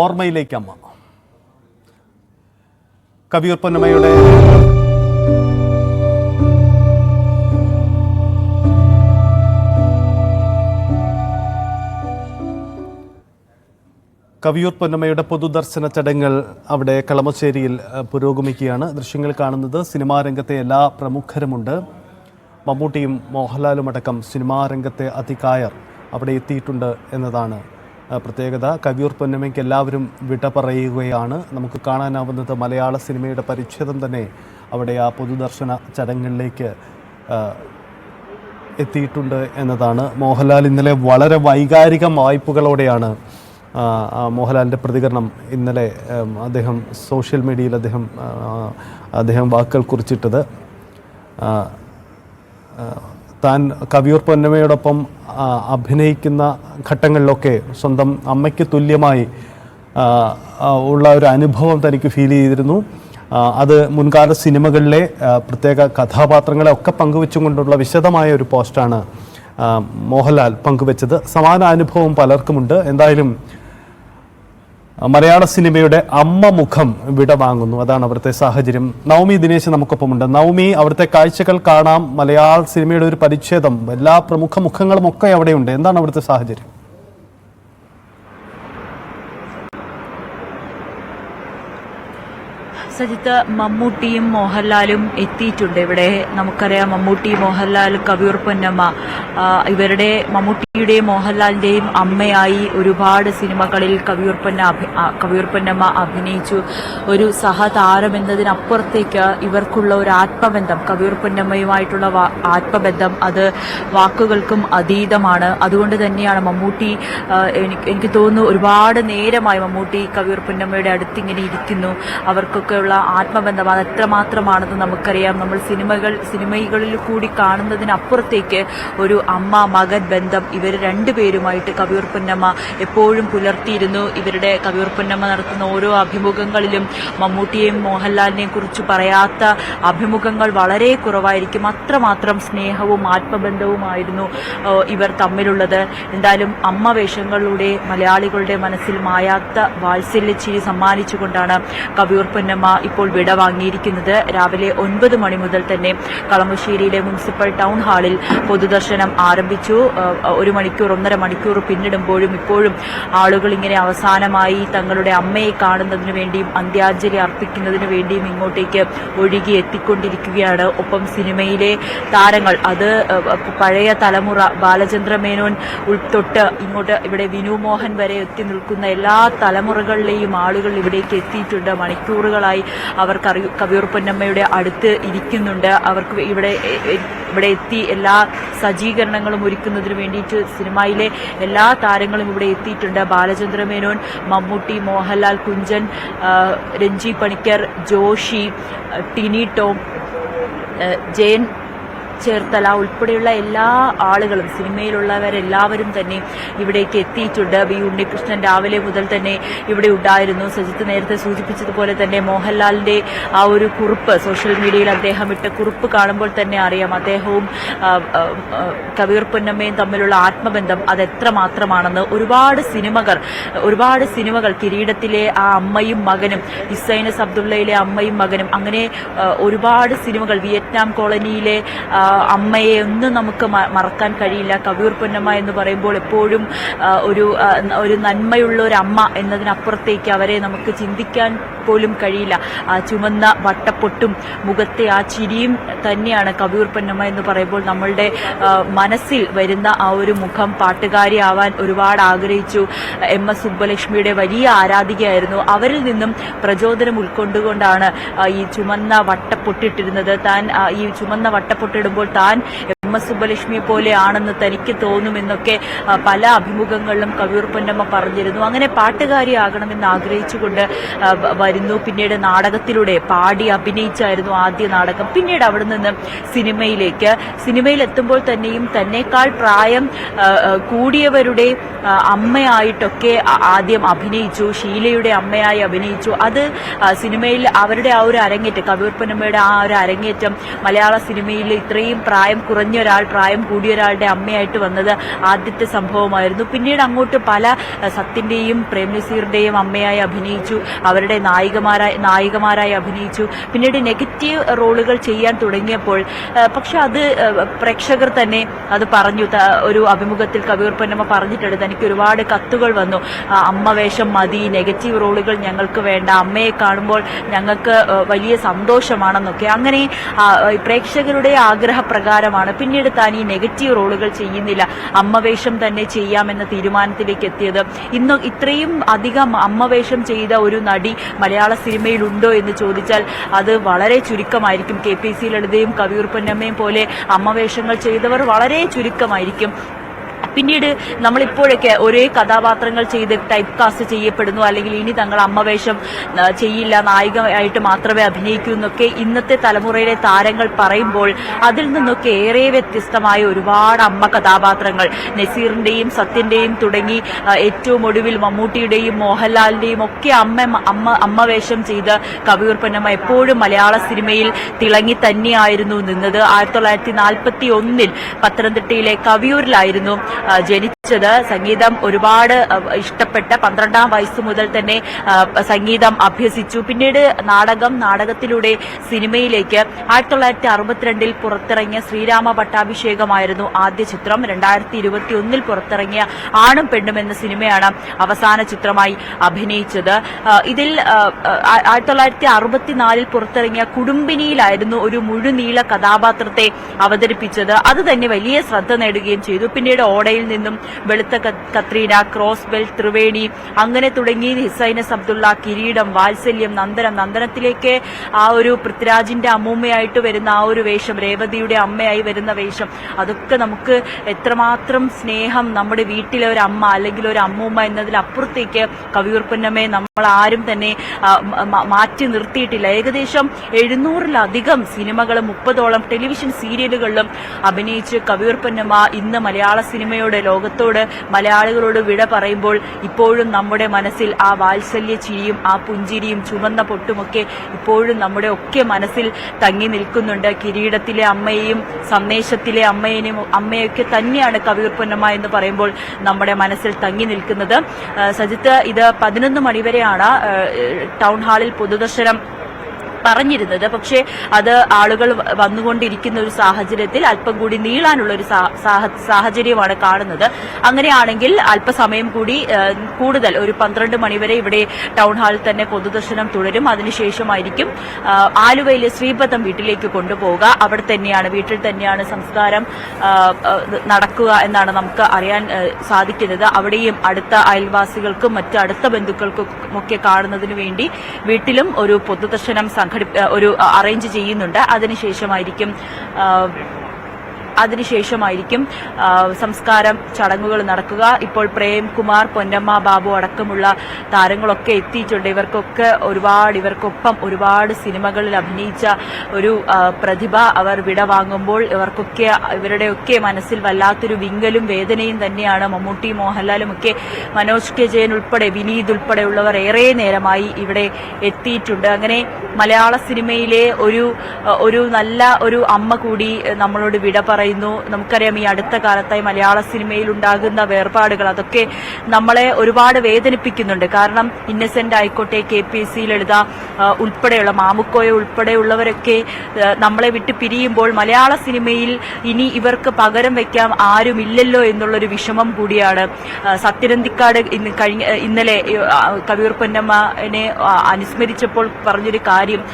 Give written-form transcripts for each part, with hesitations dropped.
ഓർമ്മയിലേക്ക് അമ്മ. കവിയൂർ പൊന്നമ്മയുടെ പൊതുദർശന ചടങ്ങുകൾ അവിടെ കളമശ്ശേരിയിൽ പുരോഗമിക്കുകയാണ്. ദൃശ്യങ്ങൾ കാണുന്നത് സിനിമാ രംഗത്തെ എല്ലാ പ്രമുഖരുമുണ്ട്. മമ്മൂട്ടിയും മോഹൻലാലും അടക്കം സിനിമാ രംഗത്തെ അതികായർ അവിടെ എത്തിയിട്ടുണ്ട് എന്നതാണ് പ്രത്യേകത. കവിയൂർ പൊന്നമ്മയ്ക്ക് എല്ലാവരും വിട പറയുകയാണ്. നമുക്ക് കാണാനാവുന്നത് മലയാള സിനിമയുടെ പരിച്ഛേദം തന്നെ അവിടെ ആ പൊതുദർശന ചടങ്ങുകളിലേക്ക് എത്തിയിട്ടുണ്ട് എന്നതാണ്. മോഹൻലാൽ ഇന്നലെ വളരെ വൈകാരിക വായ്പകളോടെയാണ് മോഹൻലാലിൻ്റെ പ്രതികരണം ഇന്നലെ അദ്ദേഹം സോഷ്യൽ മീഡിയയിൽ അദ്ദേഹം വാക്കുകൾ കുറിച്ചിട്ടത്. താൻ കവിയൂർ പൊന്നമ്മയോടൊപ്പം അഭിനയിക്കുന്ന ഘട്ടങ്ങളിലൊക്കെ സ്വന്തം അമ്മയ്ക്ക് തുല്യമായി ഉള്ള ഒരു അനുഭവം തനിക്ക് ഫീൽ ചെയ്തിരുന്നു. അത് മുൻകാല സിനിമകളിലെ പ്രത്യേക കഥാപാത്രങ്ങളെ ഒക്കെ പങ്കുവെച്ചുകൊണ്ടുള്ള വിശദമായ ഒരു പോസ്റ്റാണ് മോഹൻലാൽ പങ്കുവെച്ചത്. സമാന അനുഭവം പലർക്കുമുണ്ട്. എന്തായാലും മലയാള സിനിമയുടെ അമ്മ മുഖം വിട വാങ്ങുന്നു. അതാണ് അവിടുത്തെ സാഹചര്യം. നവമി ദിനേശ് നമുക്കൊപ്പമുണ്ട്. നവമി, അവിടുത്തെ കാഴ്ചകൾ കാണാം. മലയാള സിനിമയുടെ ഒരു പരിച്ഛേദം, എല്ലാ പ്രമുഖ മുഖങ്ങളും ഒക്കെ അവിടെയുണ്ട്. എന്താണ് അവിടുത്തെ സാഹചര്യം? സജിത്ത്, മമ്മൂട്ടിയും മോഹൻലാലും എത്തിയിട്ടുണ്ട് ഇവിടെ. നമുക്കറിയാം, മമ്മൂട്ടി, മോഹൻലാൽ, കവിയൂർ പൊന്നമ്മ, ഇവരുടെ മമ്മൂട്ടിയുടെയും മോഹൻലാലിന്റെയും അമ്മയായി ഒരുപാട് സിനിമകളിൽ കവിയൂർ പൊന്നമ്മ അഭിനയിച്ചു. ഒരു സഹതാരം എന്നതിനപ്പുറത്തേക്ക് ഇവർക്കുള്ള ഒരു ആത്മബന്ധം, കവിയൂർ പൊന്നമ്മയുമായിട്ടുള്ള ആത്മബന്ധം, അത് വാക്കുകൾക്കും അതീതമാണ്. അതുകൊണ്ട് തന്നെയാണ് മമ്മൂട്ടി, എനിക്ക് തോന്നുന്നു ഒരുപാട് നേരമായി മമ്മൂട്ടി കവിയൂർ പൊന്നമ്മയുടെ അടുത്തിങ്ങനെ ഇരിക്കുന്നു. അവർക്കൊക്കെ ആത്മബന്ധം അത് എത്രമാത്രമാണെന്ന് നമുക്കറിയാം. നമ്മൾ സിനിമകളിൽ കൂടി കാണുന്നതിനപ്പുറത്തേക്ക് ഒരു അമ്മ മകൻ ബന്ധം ഇവർ രണ്ടുപേരുമായിട്ട് കവിയൂർ പൊന്നമ്മ എപ്പോഴും പുലർത്തിയിരുന്നു. ഇവരുടെ കവിയൂർ പൊന്നമ്മ നടത്തുന്ന ഓരോ അഭിമുഖങ്ങളിലും മമ്മൂട്ടിയെയും മോഹൻലാലിനെയും കുറിച്ച് പറയാത്ത അഭിമുഖങ്ങൾ വളരെ കുറവായിരിക്കും. അത്രമാത്രം സ്നേഹവും ആത്മബന്ധവുമായിരുന്നു ഇവർ തമ്മിലുള്ളത്. എന്തായാലും അമ്മ വേഷങ്ങളിലൂടെ മലയാളികളുടെ മനസ്സിൽ മായാത്ത വാത്സല്യച്ചിരി സമ്മാനിച്ചുകൊണ്ടാണ് കവിയൂർ പൊന്നമ്മ ഇപ്പോൾ വിട വാങ്ങിയിരിക്കുന്നത്. രാവിലെ 9 മണി മുതൽ തന്നെ കളമശ്ശേരിയിലെ മുനിസിപ്പൽ ടൗൺ ഹാളിൽ പൊതുദർശനം ആരംഭിച്ചു. 1 മണിക്കൂർ 1.5 മണിക്കൂർ പിന്നിടുമ്പോഴും ഇപ്പോഴും ആളുകൾ ഇങ്ങനെ അവസാനമായി തങ്ങളുടെ അമ്മയെ കാണുന്നതിനു വേണ്ടിയും അന്ത്യാഞ്ജലി അർപ്പിക്കുന്നതിനു വേണ്ടിയും ഇങ്ങോട്ടേക്ക് ഒഴുകി എത്തിക്കൊണ്ടിരിക്കുകയാണ്. ഒപ്പം സിനിമയിലെ താരങ്ങൾ, അത് പഴയ തലമുറ, ബാലചന്ദ്ര മേനോൻ തൊട്ട് ഇങ്ങോട്ട് ഇവിടെ വിനു മോഹൻ വരെ എത്തി നിൽക്കുന്ന എല്ലാ തലമുറകളിലെയും ആളുകൾ ഇവിടേക്ക് എത്തിയിട്ടുണ്ട്. മണിക്കൂറുകളായി അവർ കവിയൂർ പൊന്നമ്മയുടെ അടുത്ത് ഇരിക്കുന്നുണ്ട്. അവർക്ക് ഇവിടെ എത്തി എല്ലാ സജ്ജീകരണങ്ങളും ഒരുക്കുന്നതിന് വേണ്ടിയിട്ട് സിനിമയിലെ എല്ലാ താരങ്ങളും ഇവിടെ എത്തിയിട്ടുണ്ട്. ബാലചന്ദ്ര മേനോൻ, മമ്മൂട്ടി, മോഹൻലാൽ, കുഞ്ചൻ, രഞ്ജി പണിക്കർ, ജോഷി, ടിനി ടോം, ജയൻ ചേർത്തല ഉൾപ്പെടെയുള്ള എല്ലാ ആളുകളും, സിനിമയിലുള്ളവരെല്ലാവരും തന്നെ ഇവിടേക്ക് എത്തിയിട്ടുണ്ട്. ബി ഉണ്ണികൃഷ്ണൻ രാവിലെ മുതൽ തന്നെ ഇവിടെ ഉണ്ടായിരുന്നു. സജിത്ത് നേരത്തെ സൂചിപ്പിച്ചതുപോലെ തന്നെ മോഹൻലാലിന്റെ ആ ഒരു കുറിപ്പ്, സോഷ്യൽ മീഡിയയിൽ അദ്ദേഹം ഇട്ട കുറിപ്പ് കാണുമ്പോൾ തന്നെ അറിയാം അദ്ദേഹവും കവിയൂർ പൊന്നമ്മയും തമ്മിലുള്ള ആത്മബന്ധം അത് എത്രമാത്രമാണെന്ന്. ഒരുപാട് സിനിമകൾ, കിരീടത്തിലെ ആ അമ്മയും മകനും, ഇസൈനസ് അബ്ദുള്ളയിലെ അമ്മയും മകനും, അങ്ങനെ ഒരുപാട് സിനിമകൾ, വിയറ്റ്നാം കോളനിയിലെ അമ്മയെ ഒന്നും നമുക്ക് മറക്കാൻ കഴിയില്ല. കവിയൂർ പൊന്നമ്മ എന്ന് പറയുമ്പോൾ എപ്പോഴും ഒരു നന്മയുള്ള ഒരു അമ്മ എന്നതിനപ്പുറത്തേക്ക് അവരെ നമുക്ക് ചിന്തിക്കാൻ പോലും കഴിയില്ല. ആ ചുമന്ന വട്ടപ്പൊട്ടും മുഖത്തെ ആ ചിരിയും തന്നെയാണ് കവിയൂർ പൊന്നമ്മ എന്ന് പറയുമ്പോൾ നമ്മളുടെ മനസ്സിൽ വരുന്ന ആ ഒരു മുഖം. പാട്ടുകാരിയാവാൻ ഒരുപാട് ആഗ്രഹിച്ചു. MS സുബ്ബലക്ഷ്മിയുടെ വലിയ ആരാധികയായിരുന്നു. അവരിൽ നിന്നും പ്രചോദനം ഉൾക്കൊണ്ടുകൊണ്ടാണ് ഈ ചുമന്ന വട്ടപ്പൊട്ടിട്ടിരുന്നത്. താൻ ഈ ചുമന്ന വട്ടപ്പൊട്ടിടുമ്പോൾ താൻ MS സുബ്ബലക്ഷ്മിയെ പോലെയാണെന്ന് തനിക്ക് തോന്നുമെന്നൊക്കെ പല അഭിമുഖങ്ങളിലും കവിയൂർ പൊന്നമ്മ പറഞ്ഞിരുന്നു. അങ്ങനെ പാട്ടുകാരിയാകണമെന്ന് ആഗ്രഹിച്ചുകൊണ്ട് വരുന്നു. പിന്നീട് നാടകത്തിലൂടെ പാടി അഭിനയിച്ചായിരുന്നു ആദ്യ നാടകം. പിന്നീട് അവിടെ നിന്ന് സിനിമയിലെത്തുമ്പോൾ തന്നെയും തന്നെക്കാൾ പ്രായം കൂടിയവരുടെ അമ്മയായിട്ടൊക്കെ ആദ്യം അഭിനയിച്ചു. ഷീലയുടെ അമ്മയായി അഭിനയിച്ചു. അത് സിനിമയിൽ അവരുടെ ആ ഒരു അരങ്ങേറ്റം, കവിയൂർ പൊന്നമ്മയുടെ ആ ഒരു അരങ്ങേറ്റം മലയാള സിനിമയിൽ ഇത്രയും പ്രായം കുറഞ്ഞ ഒരാൾ, പ്രായം കൂടിയ ഒരാളുടെ അമ്മയായിട്ട് വന്നത് ആദ്യത്തെ സംഭവമായിരുന്നു. പിന്നീട് അങ്ങോട്ട് പല സത്യന്റെയും പ്രേം നസീറിന്റെയും അമ്മയായി അഭിനയിച്ചു, അവരുടെ നായികമാരായി അഭിനയിച്ചു. പിന്നീട് നെഗറ്റീവ് റോളുകൾ ചെയ്യാൻ തുടങ്ങിയപ്പോൾ പക്ഷെ അത് പ്രേക്ഷകർ തന്നെ അത് പറഞ്ഞു. ഒരു അഭിമുഖത്തിൽ കവിയൂർ പൊന്നമ്മ പറഞ്ഞിട്ടുണ്ട്, തനിക്ക് ഒരുപാട് കത്തുകൾ വന്നു, അമ്മ വേഷം മതി, നെഗറ്റീവ് റോളുകൾ ഞങ്ങൾക്ക് വേണ്ട, അമ്മയെ കാണുമ്പോൾ ഞങ്ങൾക്ക് വലിയ സന്തോഷമാണെന്നൊക്കെ. അങ്ങനെ പ്രേക്ഷകരുടെ ആഗ്രഹപ്രകാരമാണ് പിന്നീട് താൻ ഈ നെഗറ്റീവ് റോളുകൾ ചെയ്യുന്നില്ല, അമ്മ വേഷം തന്നെ ചെയ്യാമെന്ന തീരുമാനത്തിലേക്ക് എത്തിയത്. ഇന്ന് ഇത്രയും അധികം അമ്മ വേഷം ചെയ്ത ഒരു നടി മലയാള സിനിമയിലുണ്ടോ എന്ന് ചോദിച്ചാൽ അത് വളരെ ചുരുക്കമായിരിക്കും. KPC ലളിതയും കവിയൂർ പൊന്നമ്മയും പോലെ അമ്മ വേഷങ്ങൾ ചെയ്തവർ വളരെ ചുരുക്കമായിരിക്കും. പിന്നീട് നമ്മളിപ്പോഴൊക്കെ ഒരേ കഥാപാത്രങ്ങൾ ചെയ്ത് ടൈപ്പ് കാസ്റ്റ് ചെയ്യപ്പെടുന്നു, അല്ലെങ്കിൽ ഇനി തങ്ങൾ അമ്മവേഷം ചെയ്യില്ല, നായികയായിട്ട് മാത്രമേ അഭിനയിക്കൂ എന്നൊക്കെ ഇന്നത്തെ തലമുറയിലെ താരങ്ങൾ പറയുമ്പോൾ അതിൽ നിന്നൊക്കെ ഏറെ വ്യത്യസ്തമായ ഒരുപാട് അമ്മ കഥാപാത്രങ്ങൾ നസീറിന്റെയും സത്യന്റെയും തുടങ്ങി ഏറ്റവും ഒടുവിൽ മമ്മൂട്ടിയുടെയും മോഹൻലാലിന്റെയും ഒക്കെ അമ്മവേഷം ചെയ്ത് കവിയൂർ പൊന്നമ്മ എപ്പോഴും മലയാള സിനിമയിൽ തിളങ്ങി തന്നെയായിരുന്നു നിന്നത്. 1941 പത്തനംതിട്ടയിലെ കവിയൂരിലായിരുന്നു ജനിച്ചത്. സംഗീതം ഒരുപാട് ഇഷ്ടപ്പെട്ട 12ാം വയസ്സ് മുതൽ തന്നെ സംഗീതം അഭ്യസിച്ചു. പിന്നീട് നാടകത്തിലൂടെ സിനിമയിലേക്ക് 1962 പുറത്തിറങ്ങിയ ശ്രീരാമ പട്ടാഭിഷേകമായിരുന്നു ആദ്യ ചിത്രം. 2021 പുറത്തിറങ്ങിയ ആണും പെണ്ണും എന്ന സിനിമയാണ് അവസാന ചിത്രമായി അഭിനയിച്ചത്. ഇതിൽ 1964 പുറത്തിറങ്ങിയ കുടുംബിനിയിലായിരുന്നു ഒരു മുഴുനീള കഥാപാത്രത്തെ അവതരിപ്പിച്ചത്. അത് തന്നെ വലിയ ശ്രദ്ധ നേടുകയും ചെയ്തു. പിന്നീട് ഓടയിൽ നിന്നും വെളുത്ത കത്രീന, ക്രോസ് ബെൽ, ത്രിവേണി, അങ്ങനെ തുടങ്ങി ഹിസൈനസ് അബ്ദുള്ള, കിരീടം, വാത്സല്യം, നന്ദനത്തിലേക്ക് ആ ഒരു പൃഥ്വിരാജിന്റെ അമ്മൂമ്മയായിട്ട് വരുന്ന ആ ഒരു വേഷം, രേവതിയുടെ അമ്മയായി വരുന്ന വേഷം, അതൊക്കെ നമുക്ക് എത്രമാത്രം സ്നേഹം നമ്മുടെ വീട്ടിലെ ഒരു അമ്മ അല്ലെങ്കിൽ ഒരു അമ്മൂമ്മ എന്നതിലപ്പുറത്തേക്ക് കവിയൂർ പൊന്നമ്മയെ നമ്മൾ ആരും തന്നെ മാറ്റി നിർത്തിയിട്ടില്ല. ഏകദേശം 700-ലധികം സിനിമകളും 30ഓളം ടെലിവിഷൻ സീരിയലുകളിലും അഭിനയിച്ച് കവിയൂർ പൊന്നമ്മ ഇന്ന് മലയാള സിനിമയോട്, ലോകത്തോട്, മലയാളികളോട് വിട പറയുമ്പോൾ ഇപ്പോഴും നമ്മുടെ മനസ്സിൽ ആ വാത്സല്യ ചിരിയും ആ പുഞ്ചിരിയും ചുവന്ന പൊട്ടുമൊക്കെ ഇപ്പോഴും നമ്മുടെ ഒക്കെ മനസ്സിൽ തങ്ങി നിൽക്കുന്നുണ്ട്. കിരീടത്തിലെ അമ്മയെയും സന്ദേശത്തിലെ അമ്മയൊക്കെ തന്നെയാണ് കവിയൂർ പൊന്നമ്മ എന്ന് പറയുമ്പോൾ നമ്മുടെ മനസ്സിൽ തങ്ങി നിൽക്കുന്നത്. സജിത്ത്, ഇത് 11 മണിവരെയാണ് ടൗൺ ഹാളിൽ പൊതുദർശനം പറഞ്ഞിരുന്നത്. പക്ഷേ അത് ആളുകൾ വന്നുകൊണ്ടിരിക്കുന്ന ഒരു സാഹചര്യത്തിൽ അല്പം കൂടി നീളാനുള്ള ഒരു സാഹചര്യമാണ് കാണുന്നത്. അങ്ങനെയാണെങ്കിൽ അല്പസമയം കൂടി കൂടുതൽ ഒരു 12 മണിവരെ ഇവിടെ ടൗൺ ഹാളിൽ തന്നെ പൊതുദർശനം തുടരും. അതിനുശേഷമായിരിക്കും ആലുവയിലെ ശ്രീപദം വീട്ടിലേക്ക് കൊണ്ടുപോവുക. വീട്ടിൽ തന്നെയാണ് സംസ്കാരം നടക്കുക എന്നാണ് നമുക്ക് അറിയാൻ സാധിക്കുന്നത്. അവിടെയും അടുത്ത അയൽവാസികൾക്കും മറ്റ് അടുത്ത ബന്ധുക്കൾക്കും ഒക്കെ കാണുന്നതിന് വേണ്ടി വീട്ടിലും ഒരു പൊതുദർശനം അറേഞ്ച് ചെയ്യുന്നുണ്ട്. അതിനുശേഷമായിരിക്കും സംസ്കാരം ചടങ്ങുകൾ നടക്കുക. ഇപ്പോൾ പ്രേംകുമാർ, പൊന്നമ്മ ബാബു അടക്കമുള്ള താരങ്ങളൊക്കെ എത്തിയിട്ടുണ്ട്. ഇവർക്കൊപ്പം ഒരുപാട് സിനിമകളിൽ അഭിനയിച്ച ഒരു പ്രതിഭ അവർ വിടവാങ്ങുമ്പോൾ ഇവരുടെയൊക്കെ മനസ്സിൽ വല്ലാത്തൊരു വിങ്ങലും വേദനയും തന്നെയാണ്. മമ്മൂട്ടി, മോഹൻലാലും ഒക്കെ, മനോജ് കെ ജയൻ ഉൾപ്പെടെ, വിനീത് ഉൾപ്പെടെയുള്ളവർ ഏറെ നേരമായി ഇവിടെ എത്തിയിട്ടുണ്ട്. അങ്ങനെ മലയാള സിനിമയിലെ ഒരു നല്ല ഒരു അമ്മ കൂടി നമ്മളോട് വിട പറയുന്നു. നമുക്കറിയാം, ഈ അടുത്ത കാലത്തായി മലയാള സിനിമയിൽ ഉണ്ടാകുന്ന വേർപാടുകൾ അതൊക്കെ നമ്മളെ ഒരുപാട് വേദനിപ്പിക്കുന്നുണ്ട്. കാരണം ഇന്നസെന്റ് ആയിക്കോട്ടെ, KPC ലളിത ഉൾപ്പെടെയുള്ള, മാമുക്കോയ ഉൾപ്പെടെയുള്ളവരൊക്കെ നമ്മളെ വിട്ട് പിരിയുമ്പോൾ മലയാള സിനിമയിൽ ഇനി ഇവർക്ക് പകരം വെക്കാൻ ആരുമില്ലല്ലോ എന്നുള്ളൊരു വിഷമം കൂടിയാണ്. സത്യനന്ദിക്കാട് ഇന്നലെ കവിയൂർ പൊന്നമ്മനെ അനുസ്മരിച്ചപ്പോൾ പറഞ്ഞൊരു കാര്യം,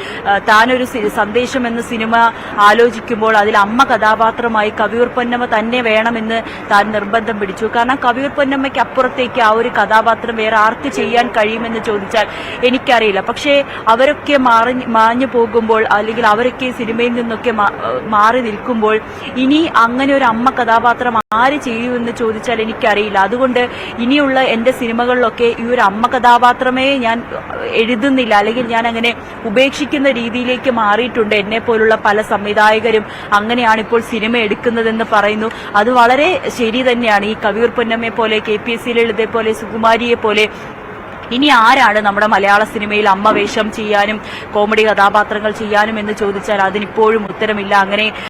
താനൊരു സന്ദേശം എന്ന സിനിമ ആലോചിക്കുമ്പോൾ അതിൽ അമ്മ കഥാപാത്രമായി കവിയൂർ പൊന്നമ്മ തന്നെ വേണമെന്ന് താൻ നിർബന്ധം പിടിച്ചു. കാരണം കവിയൂർ പൊന്നമ്മയ്ക്ക് അപ്പുറത്തേക്ക് ആ ഒരു കഥാപാത്രം വേറെ ആർക്ക് ചെയ്യാൻ കഴിയുമെന്ന് ചോദിച്ചാൽ എനിക്കറിയില്ല. പക്ഷേ അവരൊക്കെ മാഞ്ഞു പോകുമ്പോൾ, അല്ലെങ്കിൽ അവരൊക്കെ സിനിമയിൽ നിന്നൊക്കെ മാറി നിൽക്കുമ്പോൾ ഇനി അങ്ങനെ ഒരു അമ്മ കഥാപാത്രം ആര് ചെയ്യുമെന്ന് ചോദിച്ചാൽ എനിക്കറിയില്ല. അതുകൊണ്ട് ഇനിയുള്ള എന്റെ സിനിമകളിലൊക്കെ ഈ ഒരു അമ്മ കഥാപാത്രമേ ഞാൻ എഴുതുന്നില്ല, അല്ലെങ്കിൽ ഞാൻ അങ്ങനെ ഉപേക്ഷിക്കുന്ന രീതിയിലേക്ക് മാറിയിട്ടുണ്ട്. എന്നെ പോലുള്ള പല സംവിധായകരും അങ്ങനെയാണ് ഇപ്പോൾ സിനിമ എടുക്കുന്നതെന്ന് പറയുന്നു. അത് വളരെ ശരി തന്നെയാണ്. ഈ കവിയൂർ പൊന്നമ്മയെ പോലെ, KPC ലളിതയെ പോലെ, സുകുമാരിയെ പോലെ ഇനി ആരാണ് നമ്മുടെ മലയാള സിനിമയിൽ അമ്മ വേഷം ചെയ്യാനും കോമഡി കഥാപാത്രങ്ങൾ ചെയ്യാനും എന്ന് ചോദിച്ചാൽ അതിനിപ്പോഴും ഉത്തരമില്ല. അങ്ങനെ